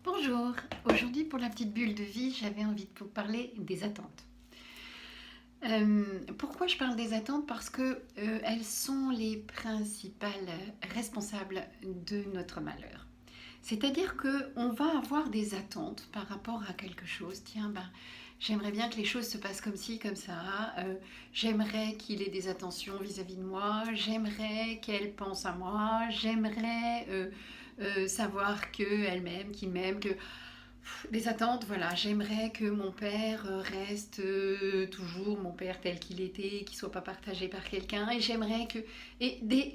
Bonjour, aujourd'hui pour la petite bulle de vie, j'avais envie de vous parler des attentes. Pourquoi je parle des attentes? Parce que elles sont les principales responsables de notre malheur. C'est-à-dire qu'on va avoir des attentes par rapport à quelque chose. Tiens, ben, j'aimerais bien que les choses se passent comme ci, comme ça. J'aimerais qu'il ait des attentions vis-à-vis de moi. J'aimerais qu'elle pense à moi. J'aimerais savoir qu'elle m'aime, qu'il m'aime, que les attentes, voilà, j'aimerais que mon père reste toujours mon père tel qu'il était, qu'il ne soit pas partagé par quelqu'un, et j'aimerais que...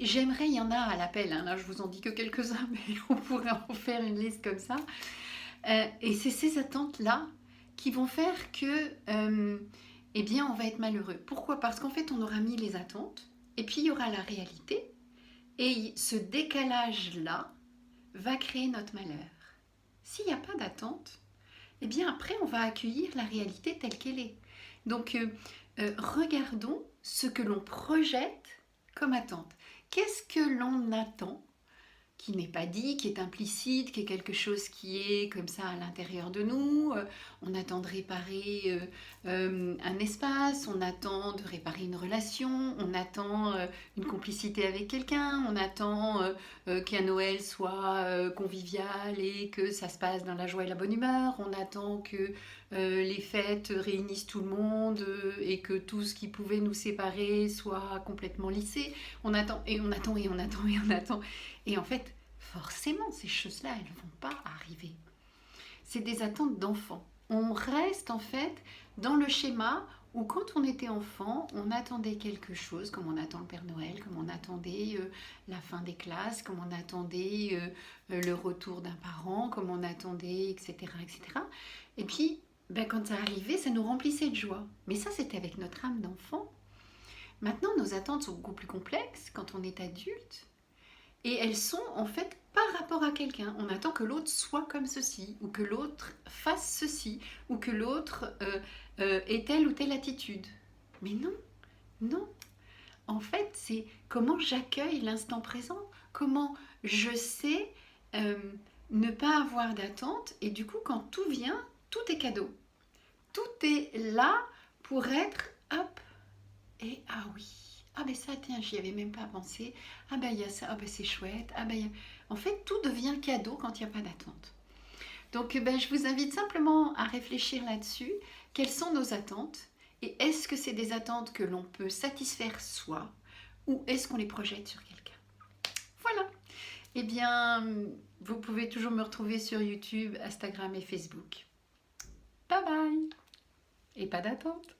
j'aimerais, il y en a à l'appel, hein, là je vous en dis que quelques-uns, mais on pourrait en faire une liste comme ça. Et c'est ces attentes-là qui vont faire que, eh bien, on va être malheureux. Pourquoi? Parce qu'en fait, on aura mis les attentes, et puis il y aura la réalité, et ce décalage-là va créer notre malheur. S'il n'y a pas d'attente, eh bien après on va accueillir la réalité telle qu'elle est. Donc regardons ce que l'on projette comme attente. Qu'est-ce que l'on attend qui n'est pas dit, qui est implicite, qui est quelque chose qui est comme ça à l'intérieur de nous. On attend de réparer un espace, on attend de réparer une relation, on attend une complicité avec quelqu'un, on attend qu'un Noël soit convivial et que ça se passe dans la joie et la bonne humeur, on attend que les fêtes réunissent tout le monde et que tout ce qui pouvait nous séparer soit complètement lissé. On attend et on attend et on attend et on attend. Et en fait, forcément, ces choses-là, elles ne vont pas arriver. C'est des attentes d'enfants. On reste en fait dans le schéma où quand on était enfant, on attendait quelque chose, comme on attend le Père Noël, comme on attendait la fin des classes, comme on attendait le retour d'un parent, comme on attendait, etc. etc. Et puis, ben, quand ça arrivait, ça nous remplissait de joie. Mais ça, c'était avec notre âme d'enfant. Maintenant, nos attentes sont beaucoup plus complexes quand on est adulte. Et elles sont en fait par rapport à quelqu'un. On attend que l'autre soit comme ceci, ou que l'autre fasse ceci, ou que l'autre ait telle ou telle attitude. Mais non, non. En fait, c'est comment j'accueille l'instant présent, comment je sais euh, ne pas avoir d'attente, et du coup, quand tout vient, tout est cadeau. Tout est là pour être, hop, et ah oui, ah ben ça, tiens, j'y avais même pas pensé. Ah ben il y a ça, ah ben c'est chouette. Ah ben, en fait, tout devient cadeau quand il n'y a pas d'attente. Donc ben, je vous invite simplement à réfléchir là-dessus. Quelles sont nos attentes? Et est-ce que c'est des attentes que l'on peut satisfaire soi? Ou est-ce qu'on les projette sur quelqu'un? Voilà. Eh bien, vous pouvez toujours me retrouver sur YouTube, Instagram et Facebook. Bye bye. Et pas d'attente.